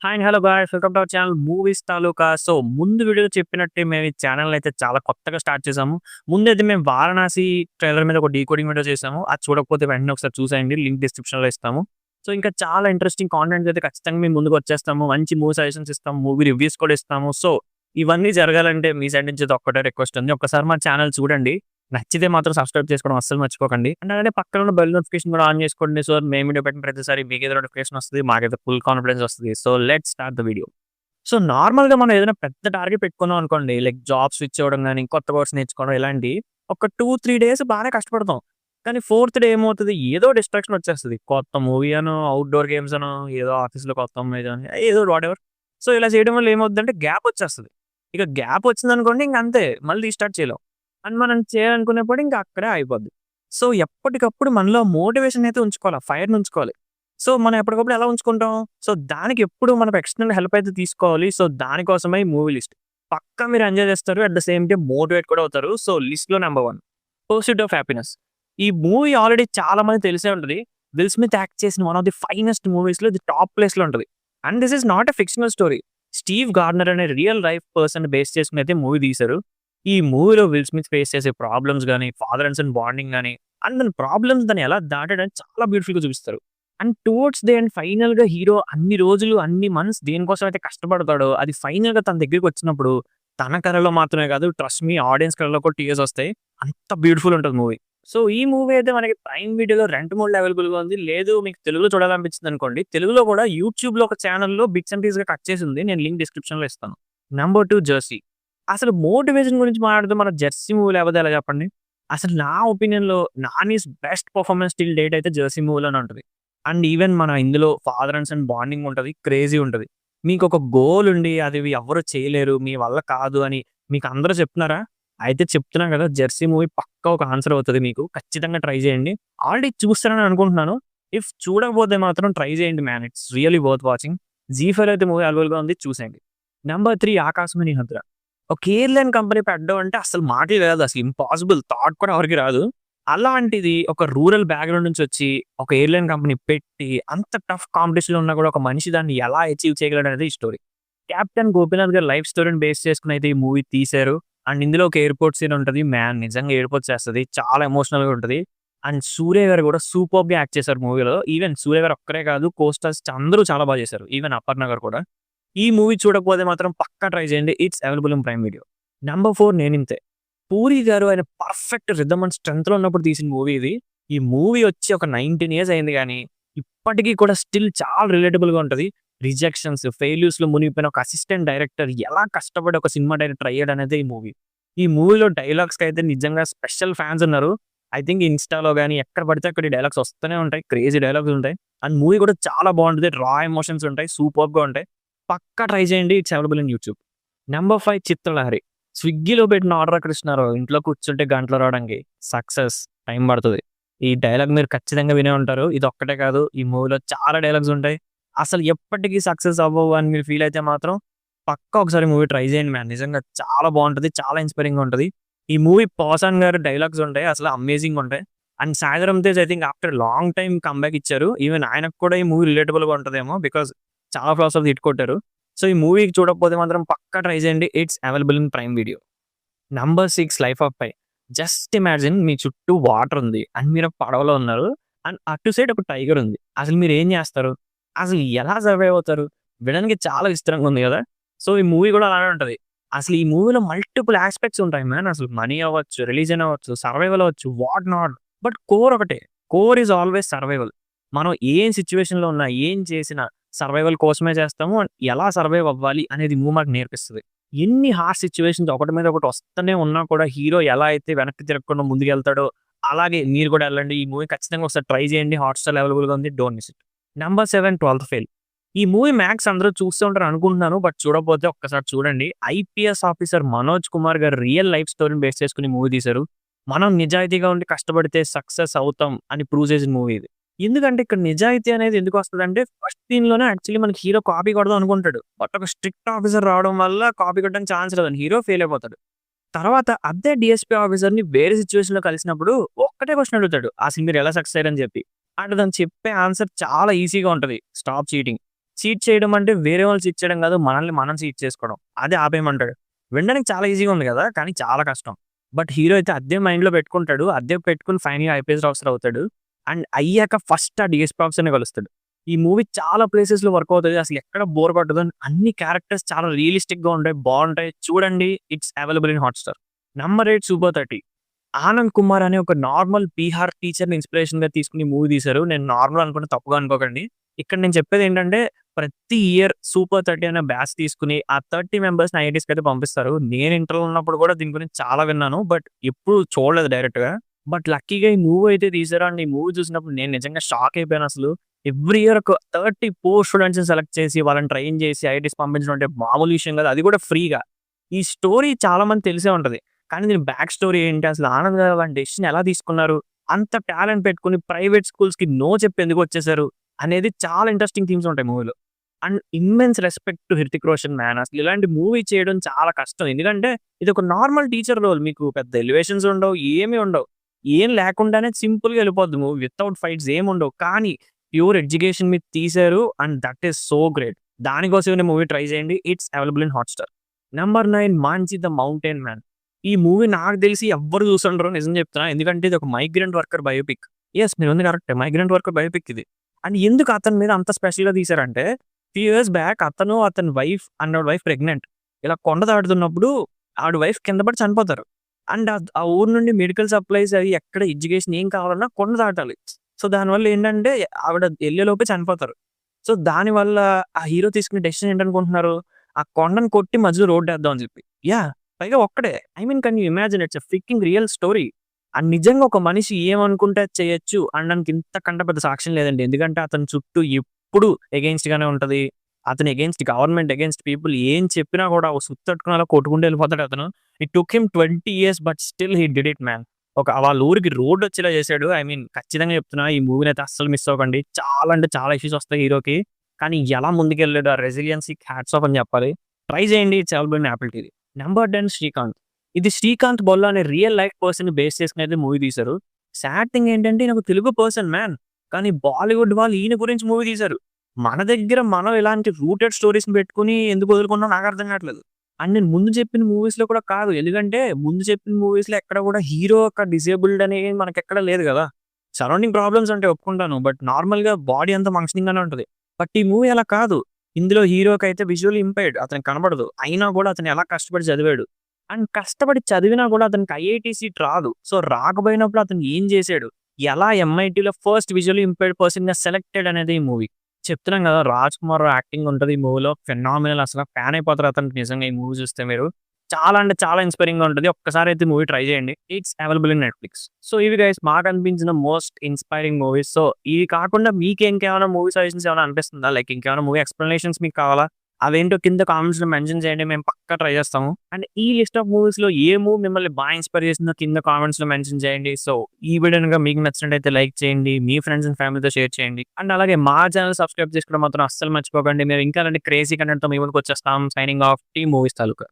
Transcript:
Hi and hello guys, welcome to our channel movies taluka. So ముందు వీడియోలో చెప్పినట్టే మేము ఈ ఛానల్ అయితే చాలా కొత్తగా స్టార్ట్ చేసాము. ముందైతే మేము వారణాసి ట్రైలర్ మీద ఒక డీకోడింగ్ వీడియో చేసాము. అది చూడకపోతే వెంటనే ఒకసారి చూసేయండి. లింక్ డిస్క్రిప్షన్‌లో ఇస్తాము. సో ఇంకా చాలా ఇంట్రెస్టింగ్ కాంటెంట్ అయితే ఖచ్చితంగా మేము ముందుకు వచ్చేస్తాము. మంచి మూవీ సజెషన్స్ ఇస్తాము. మూవీ రివ్యూస్ కూడా ఇస్తాము. సో ఇవన్నీ జరగాలంటే మీ సైడ్ నుంచి ఒక్కటే రిక్వెస్ట్ ఉంది. ఒక్కసారి మా ఛానల్ చూడండి. నచ్చితే మాత్రం సబ్స్క్రైబ్ చేసుకోవడం అస్సలు మర్చిపోకండి. అండ్ అలానే పక్కన ఉన్న బెల్ నోటిఫికేషన్ కూడా ఆన్ చేసుకోండి. సో మేము వీడియో పెట్టిన ప్రతిసారి మీకైతే నోటిఫికేషన్ వస్తది. మాకైతే ఫుల్ కాన్ఫిడెన్స్ వస్తది. So let's start the video. So నార్మల్‌గా మనం ఏదైనా పెద్ద టార్గెట్ పెట్టుకున్నాం అనుకోండి. లైక్ జాబ్ స్విచ్ అవ్వడం గాని, కొత్త కోర్స్ నేర్చుకోవడం ఇలాంటియి ఒక 2, 3 డేస్ బానే కష్టపడతాం. కానీ ఫోర్త్ డే ఏమవుతది, ఏదో డిస్ట్రాక్షన్ వచ్చేస్తది. కొత్త మూవీ అనో, ఔట్‌డోర్ గేమ్స్ అనో, ఏదో ఆఫీస్‌లో కొత్త అమ్మాయి అని ఏదో వాటెవర్. సో ఇలా చేయడం వల్ల ఏమవుద్దంటే గ్యాప్ వచ్చేస్తది. ఇక గ్యాప్ వచ్చిందనుకోండి ఇంక అంతే. మళ్ళీ రీస్టార్ట్ చేయలేం. అండ్ మనం చేయాలనుకున్నప్పుడు ఇంక అక్కడే ఆగిపోద్ది. సో ఎప్పటికప్పుడు మనలో మోటివేషన్ అయితే ఉంచుకోవాలి. ఫైర్‌ని ఉంచుకోవాలి. సో మనం ఎప్పటికప్పుడు ఎలా ఉంచుకుంటాం? సో దానికి ఎప్పుడు మనకు ఎక్స్‌టర్నల్ హెల్ప్ అయితే తీసుకోవాలి. సో దానికోసమే ఈ మూవీ లిస్ట్. పక్కా మీరు ఎంజాయ్ చేస్తారు. At the same time motivate కూడా అవుతారు. సో లిస్ట్‌లో నంబర్ 1 పర్సూట్ ఆఫ్ హ్యాపీనెస్. ఈ మూవీ ఆల్రెడీ చాలా మందికి తెలిసే ఉంటది. విల్ స్మిత్ యాక్ట్ చేసిన వన్ ఆఫ్ ది ఫైనెస్ట్ మూవీస్‌లో ఇది టాప్ ప్లేస్‌లో ఉంటది. And this is not a fictional story. Steve Gardner అనే రియల్ లైఫ్ పర్సన్ బేస్ చేసుకొని అయితే మూవీ తీశారు. ఈ మూవీలో విల్ స్మిత్ ఫేస్ చేసే ప్రాబ్లమ్స్ గాని, ఫాదర్ అండ్ సన్ బాండింగ్ గాని, అండ్ దాని ప్రాబ్లమ్స్ దాన్ని ఎలా దాటాడని చాలా బ్యూటిఫుల్‌గా చూపిస్తారు. అండ్ టువర్డ్స్ ది ఎండ్ ఫైనల్‌గా హీరో అన్ని రోజులు, అన్ని మంత్స్ దేనికోసం అయితే కష్టపడతాడో, అది ఫైనల్‌గా తన దగ్గరికొచ్చినప్పుడు, తన కలలో మాత్రమే కాదు, ట్రస్ట్ మీ ఆడియన్స్ కలలో కూడా టీయర్స్ వస్తాయి. అంత బ్యూటిఫుల్ ఉంటది మూవీ. సో ఈ మూవీ అయితే మనకి ప్రైమ్ వీడియోలో రెంట్ మోడ్‌లో అవైలబుల్‌గా ఉంది. లేదు మీకు తెలుగులో చూడాలనిపించిందనుకోండి, తెలుగులో కూడా యూట్యూబ్‌లో ఒక ఛానెల్‌లో బిట్స్ అండ్ పీస్‌గా కట్ చేసి ఉంది. నేను లింక్ డిస్క్రిప్షన్‌లో ఇస్తాను. Number 2 Jersey. అసలు మోటివేషన్ గురించి మాట్లాడితే మన 'జెర్సీ' మూవీ లేకపోతే ఎలా చెప్పండి? అసలు నా ఒపీనియన్‌లో 'Nani's' best performance till date అయితే 'జెర్సీ' మూవీలోనే ఉంటది. అండ్ ఈవెన్ మన ఇందులో ఫాదర్ అండ్ సన్ బాండింగ్ ఉంటది. క్రేజీ ఉంటది. మీకొక గోల్ ఉండి అది ఎవ్వరు చేయలేరు, మీ వల్ల కాదు అని మీకు అందరూ చెప్తున్నారా? అయితే చెప్తున్నా కదా! 'జెర్సీ' మూవీ పక్కా ఒక ఆన్సర్ అవుతది మీకు. ఖచ్చితంగా ట్రై చేయండి. ఆల్రెడీ చూస్తారని అనుకుంటున్నాను. ఇఫ్ చూడకపోతే మాత్రం ట్రై చేయండి man. It's really worth watching. Zee ఫైవ్‌లో అయితే మూవీ అవైలబుల్‌గా ఉంది చూసేయండి. నంబర్ 3 'ఆకాశమని హద్ర'. ఒక ఎయిర్‌లైన్ కంపెనీ పెట్టడం అంటే అసలు మాటే రాదు. అసలు ఇంపాసిబుల్. థాట్ కూడా ఎవరికీ రాదు. అలాంటిది ఒక రూరల్ బ్యాక్‌గ్రౌండ్ నుంచొచ్చి, ఒక ఎయిర్‌లైన్ కంపెనీ పెట్టి, అంత టఫ్ కాంపిటీషన్‌లో ఉన్నా కూడా ఒక మనిషి దాన్ని ఎలా అచీవ్ చేయగలడనేది ఈ స్టోరీ. కెప్టెన్ గోపీనాథ్ గారి లైఫ్ స్టోరీని బేస్ చేసుకొని అయితే ఈ మూవీ తీశారు. అండ్ ఇందులో ఒక ఎయిర్‌పోర్ట్ సీన్ ఉంటది. మ్యాన్ నిజంగా ఏడుపొచ్చేస్తది. చాలా ఎమోషనల్‌గా ఉంటది. అండ్ సూర్య గారు కూడా సూపర్బ్‌గా యాక్ట్ చేశారు మూవీలో. ఈవెన్ సూర్య గారు ఒక్కరే కాదు కో స్టార్స్ అందరూ చాలా బాగా చేశారు. ఈవెన్ అపర్ణ గారు కూడా. ఈ మూవీ చూడకపోతే మాత్రం పక్కా ట్రై చేయండి. It's available in Prime Video. Number 4 నేనింతే. పూరి గారు ఆయన పర్ఫెక్ట్ రిథమ్ అండ్ స్ట్రెంగ్త్‌లో ఉన్నప్పుడు తీసిన మూవీ ఇది. ఈ మూవీ వచ్చి ఒక 19 ఇయర్స్ అయింది గానీ, ఇప్పటికి కూడా స్టిల్ చాలా రిలేటబుల్‌గా ఉంటది. రిజెక్షన్స్, ఫెయిల్యూర్స్‌లో మునిగిపోయిన ఒక అసిస్టెంట్ డైరెక్టర్ ఎలా కష్టపడి ఒక సినిమా డైరెక్టర్ అయ్యాడనేదే ఈ మూవీ. ఈ మూవీలో డైలాగ్స్‌కైతే నిజంగా స్పెషల్ ఫ్యాన్స్ ఉన్నారు. ఐ థింక్ ఇన్‌స్టాలో గాని ఎక్కడ పడితే అక్కడ ఈ డైలాగ్స్ వస్తూనే ఉంటాయి. క్రేజీ డైలాగ్స్ ఉంటాయి. అండ్ మూవీ కూడా చాలా బావుంటది. రా ఎమోషన్స్ ఉంటాయి. సూపర్బ్‌గా ఉంటాయి. పక్కా ట్రై చేయండి. It's available in YouTube. Number 5 Chitralahari. స్విగ్గీలో పెట్టిన ఆర్డర్ అక్కడ ఇస్తున్నారు. ఇంట్లో కూర్చుంటే గంటలో రావడానికి. సక్సెస్ టైం పడతది. ఈ డైలాగ్ మీరు ఖచ్చితంగా వినే ఉంటారు. ఇదొక్కటే కాదు. ఈ మూవీలో చాలా డైలాగ్స్ ఉంటాయి. అసలు ఎప్పటికి సక్సెస్ అవ్వవు అని మీరు ఫీల్ అయితే మాత్రం పక్కా ఒకసారి మూవీ ట్రై చేయండి మ్యాన్. నిజంగా చాలా బావుంటది. చాలా ఇన్‌స్పైరింగ్‌గా ఉంటది. ఈ మూవీ 'పోసాన్' గారి డైలాగ్స్ ఉంటాయి. అసలు అమేజింగ్‌గా ఉంటాయి. And 'Sai Dharam Tej' I think after long time comeback ఇచ్చారు. ఈవెన్ ఆయనకు కూడా ఈ మూవీ రిలేటబుల్‌గా ఉంటదేమో. బికాజ్ చాలా ఫ్లాప్స్ ఆఫ్ హిట్ కొట్టారు. సో ఈ మూవీ చూడకపోతే మాత్రం పక్కా ట్రై చేయండి. It's available in Prime Video. Number 6 'Life of Pi'. Just imagine మీ చుట్టూ వాటర్ ఉంది. అండ్ మీరు ఒక పడవలో ఉన్నారు. అండ్ అటు సైడ్ ఒక టైగర్ ఉంది. అసలు మీరేం జేస్తారు? అసలు ఎలా సర్వైవ్ అవుతారు? వినడానికి చాలా విచిత్రంగా ఉంది గదా! సో ఈ మూవీ గూడా అలానే ఉంటది. అసలు ఈ మూవీలో మల్టిపుల్ యాస్పెక్ట్స్ ఉంటాయి మ్యాన్. అసలు మనీ అవ్వచ్చు, రిలీజియన్ అవ్వచ్చు, సర్వైవల్ అవ్వచ్చు, వాట్ నాట్. బట్ కోర్ ఒకటే. Core is always survival. మనం ఏం సిట్యుయేషన్‌లో ఉన్నా, ఏం చేసినా సర్వైవల్ కోసమే చేస్తాము. అండ్ ఎలా సర్వైవ్ అవ్వాలి అనేది మూవీ మనకు నేర్పిస్తది. ఎన్ని హార్డ్ సిట్యుయేషన్స్ ఒకటి మీద ఒకటి వస్తూనే ఉన్నా కూడా హీరో ఎలా అయితే వెనక్కి తిరగకుండా ముందుకెళ్తాడో, అలాగే మీరు కూడా ఎళ్ళండి. ఈ మూవీ ఖచ్చితంగా ఒకసారి ట్రై చేయండి. హాట్‌స్టార్‌లో అవైలబుల్‌గా ఉంది. Don't miss it. Number 7 twelfth fail. ఈ మూవీ మ్యాక్స్ అందరూ చూస్తూ ఉంటారు అనుకుంటున్నాను. బట్ చూడకపోతే ఒక్కసారి చూడండి. ఐపీఎస్ ఆఫీసర్ మనోజ్ కుమార్ గారి రియల్ లైఫ్ స్టోరీని బేస్ చేసుకొని మూవీ తీశారు. మనం నిజాయితీగా ఉండి కష్టపడితే సక్సెస్ అవుతాం అని ప్రూవ్ చేసిన మూవీ ఇది. ఎందుకంటే ఇక్కడ నిజాయితీ అనేది ఎందుకొస్తదంటే ఫస్ట్ సీన్‌లోనే యాక్చువల్లీ మనకి హీరో కాపీ కొడదాం అనుకుంటాడు. బట్ ఒక స్ట్రిక్ట్ ఆఫీసర్ రావడం వల్ల కాపీ కొట్టడానికి ఛాన్స్ రాదని హీరో ఫెయిల్ అయిపోతాడు. తర్వాత అదే డీఎస్పీ ఆఫీసర్‌ని వేరే సిట్యుయేషన్‌లో కలిసినప్పుడు ఒక్కటే క్వెషన్ అడుగుతాడు. అసలు మీరు ఎలా సక్సెస్ అయ్యారని చెప్పి. అంటే దానికి చెప్పే ఆన్సర్ చాలా ఈజీగా ఉంటది. Stop cheating. చీట్ చేయడం అంటే వేరే వాళ్ళు చీట్ చేయడం కాదు. మనల్ని మనం చీట్ చేసుకోవడం. అదే ఆపేయమంటాడు. వినడానికి చాలా ఈజీగా ఉంది గదా! కానీ చాలా కష్టం. బట్ హీరో అయితే అదే మైండ్‌లో పెట్టుకుంటాడు. అదే పెట్టుకొని ఫైనల్‌గా ఐపీఎస్ ఆఫీసర్ అవుతాడు. అండ్ అయ్యాక ఫస్ట్ ఆ డీఎస్పీ ఆఫీసర్‌ని కలుస్తాడు. ఈ మూవీ చాలా ప్లేసెస్‌లో వర్క్ అవుతది. అసలు ఎక్కడ బోర్ కొట్టదు. అన్ని క్యారెక్టర్స్ చాలా రియలిస్టిక్‌గా ఉంటాయి. బావుంటాయి. చూడండి. It's available in Hotstar. Number 8 super 30. Anand Kumar అనే ఒక నార్మల్ బీహార్ టీచర్‌ని ఇన్‌స్పిరేషన్‌గా తీసుకొని మూవీ తీశారు. నేను నార్మల్ అనుకుంటే తప్పుగా అనుకోకండి. ఇక్కడ నేను చెప్పేదేంటంటే ప్రతి ఇయర్ సూపర్ 30 అనే బ్యాచ్ తీసుకొని ఆ 30 మెంబర్స్‌ని ఐఐటీస్‌కైతే పంపిస్తారు. నేను ఇంటర్‌లో ఉన్నప్పుడు కూడా దీని గురించి చాలా విన్నాను. బట్ ఎప్పుడు చూడలేదు డైరెక్ట్‌గా. బట్ లక్కీగా ఈ మూవీ అయితే తీశారు. అండ్ ఈ మూవీ చూసినప్పుడు నేను నిజంగా షాక్ అయిపోయానసలు. ఎవ్రీ ఇయర్ ఒక 30 పూర్ స్టూడెంట్స్‌ని సెలెక్ట్ చేసి వాళ్ళని ట్రైన్ చేసి ఐఐటీస్ పంపించడం అంటే మామూలు విషయం కాదు. అది కూడా ఫ్రీగా. ఈ స్టోరీ చాలా మంది తెలిసే ఉంటది. కానీ దీని బ్యాక్ స్టోరీ ఏంటి? అసలు ఆనంద్ గారు అలాంటి డెసిషన్ ఎలా తీసుకున్నారు? అంత టాలెంట్ పెట్టుకొని ప్రైవేట్ స్కూల్స్‌కి నో చెప్పి ఎందుకొచ్చేసారు? అనేది చాలా ఇంట్రెస్టింగ్ థీమ్స్ ఉంటాయి మూవీలో. And immense respect to 'Hrithik Roshan' man. అసలు ఇలాంటి మూవీ చేయడం చాలా కష్టం. ఎందుకంటే ఇదొక నార్మల్ టీచర్ రోల్. మీకు పెద్ద ఎలివేషన్స్ ఉండవు. ఏమి ఉండవు. ఏం లేకుండానే సింపుల్‌గా ఎళ్ళిపోద్ది మూవీ. వితౌట్ ఫైట్స్ ఏముండవు. కానీ ప్యూర్ ఎడ్యుకేషన్ మీద తీశారు. And that is so great. దానికోసమే మూవీ ట్రై చేయండి. It's available in Hotstar. Number 9 'మాంచి ద మౌంటైన్ మ్యాన్'. ఈ మూవీ నాకు తెలిసి ఎవ్వరు చూసుండరు నిజం చెప్తున్నా. ఎందుకంటే ఇది ఒక మైగ్రెంట్ వర్కర్ బయోపిక్. యెస్ మీరుంది కరెక్టే. మైగ్రెంట్ వర్కర్ బయోపిక్ ఇది. అండ్ ఎందుకు అతని మీద అంత స్పెషల్‌గా తీశారంటే ఫ్యూ ఇయర్స్ బ్యాక్ అతను, అతని వైఫ్ అండ్ ఆవిడ వైఫ్ ప్రెగ్నెంట్. ఇలా కొండ దాటుతున్నప్పుడు ఆవిడ వైఫ్ కింద పడి చనిపోతారు. అండ్ ఆ ఊరు నుండి మెడికల్ సప్లైస్ అవి ఎక్కడ ఎడ్యుకేషన్ ఏం కావాలన్నా కొండ దాటాలి. సో దానివల్ల ఏంటంటే ఆవిడ ఎళ్ళేలోపే చనిపోతారు. సో దానివల్ల ఆ హీరో తీసుకునే డెసిషన్ ఏంటనుకుంటున్నారు? ఆ కొండను కొట్టి మధ్యలో రోడ్డేద్దాం అని చెప్పి. యాహ్! పైగా ఒక్కడే. I mean can you imagine it's a freaking real story. And నిజంగా ఒక మనిషి ఏమనుకుంటే అది చేయొచ్చు అనడానికి ఇంతకంటే పెద్ద సాక్ష్యం లేదండి. ఎందుకంటే అతని చుట్టూ ఎప్పుడు ఎగెయిన్స్ట్ గానే ఉంటది. అతను ఎగెయిన్స్ట్ గవర్నమెంట్, ఎగెయిన్స్ట్ పీపుల్ ఏం చెప్పినా కూడా ఒక సుత్తి తట్టుకొని అలా కొట్టుకుంటూ వెళ్ళిపోతాడు అతను. It took him 20 years but still he did it man. ఒక వాళ్ళ ఊరికి రోడ్ వచ్చేలా చేసాడు. ఐ మీన్ ఖచ్చితంగా చెప్తున్నా ఈ మూవీని అయితే అస్సలు మిస్ అవ్వకండి. చాలా అంటే చాలా ఇష్యూస్ వస్తాయి హీరోకి. కానీ ఎలా ముందుకెళ్ళాడు ఆ రెసిలియన్సీకి హ్యాట్స్ ఆఫ్ అని చెప్పాలి. ట్రై చేయండి. It's available in Apple TV. Number 10 Srikanth. ఇది శ్రీకాంత్ బొల్ల అనే రియల్ లైఫ్ పర్సన్‌ని బేస్ చేసుకొని అయితే మూవీ తీశారు. సాడ్ థింగ్ ఏంటంటే ఈయన ఒక తెలుగు పర్సన్ మ్యాన్. కానీ బాలీవుడ్ వాళ్ళు ఈయన గురించి మూవీ తీశారు. మన దగ్గర మనం ఇలాంటి రూటెడ్ స్టోరీస్‌ని పెట్టుకొని ఎందుకు వదులుకున్నామో నాకు అర్థం కావట్లేదు. అండ్ నేను ముందు చెప్పిన మూవీస్‌లో కూడా కాదు. ఎందుకంటే ముందు చెప్పిన మూవీస్‌లో ఎక్కడ కూడా హీరో ఒక డిసేబుల్డ్ అనేది మనకెక్కడ లేదు గదా! సరౌండింగ్ ప్రాబ్లమ్స్ అంటే ఒప్పుకుంటాను. బట్ నార్మల్‌గా బాడీ అంతా ఫంక్షనింగ్ గానే ఉంటది. బట్ ఈ మూవీ అలా కాదు. ఇందులో హీరోకైతే విజువల్లీ ఇంపైర్డ్. అతనికి కనపడదు. అయినా కూడా అతను ఎలా కష్టపడి చదివాడు. అండ్ కష్టపడి చదివినా కూడా అతనికి ఐఐటీ సీట్ రాదు. సో, రాకపోయినప్పుడు అతను ఏం చేసాడు? ఎలా ఎంఐటీలో ఫస్ట్ విజువల్లీ ఇంపైర్డ్ పర్సన్‌గా సెలెక్టెడ్ అనేది ఈ మూవీ. చెప్తున్నాం గదా! 'రాజ్ కుమార్' యాక్టింగ్ ఉంటది ఈ మూవీలో. ఫెనామినల్ అసల ఫ్యాన్ అయిపోతారు అతనికి నిజంగా ఈ మూవీ చూస్తే మీరు. చాలా అంటే చాలా ఇన్‌స్పైరింగ్‌గా ఉంటది. ఒక్కసారైతే మూవీ ట్రై చేయండి. It's available in Netflix. So, ఇవి గైస్ మాకనిపించిన మోస్ట్ ఇన్‌స్పైరింగ్ మూవీస్. సో, ఇవి కాకుండా మీకింకేమైనా మూవీ సజెషన్స్ ఏమైనా అనిపిస్తుందా? లైక్ ఇంకేమైనా మూవీ ఎక్స్‌ప్లనేషన్స్ మీకు కావాలా? అవేంటో కింద కామెంట్స్‌లో మెన్షన్ చేయండి. మేము పక్కా ట్రై చేస్తాము. అండ్ ఈ లిస్ట్ ఆఫ్ మూవీస్‌లో ఏ మూవీ మిమ్మల్ని ఇన్‌స్పైర్ చేసిందో కింద కామెంట్స్‌లో మెన్షన్ చేయండి. సో, ఈ వీడియో గనుక మీకు నచ్చినట్టయితే లైక్ చేయండి. మీ ఫ్రెండ్స్ అండ్ ఫ్యామిలీతో షేర్ చేయండి. అండ్ అలాగే మా ఛానెల్ సబ్స్క్రైబ్ చేసుకోవడం మాత్రం అస్సలు మర్చిపోకండి. మేము ఇంకా ఇలాంటి క్రేజీ కంటెంట్‌తో మీ ముందుకొచ్చేస్తాం. సైనింగ్ ఆఫ్ టీమ్ మూవీస్ తాలూకా.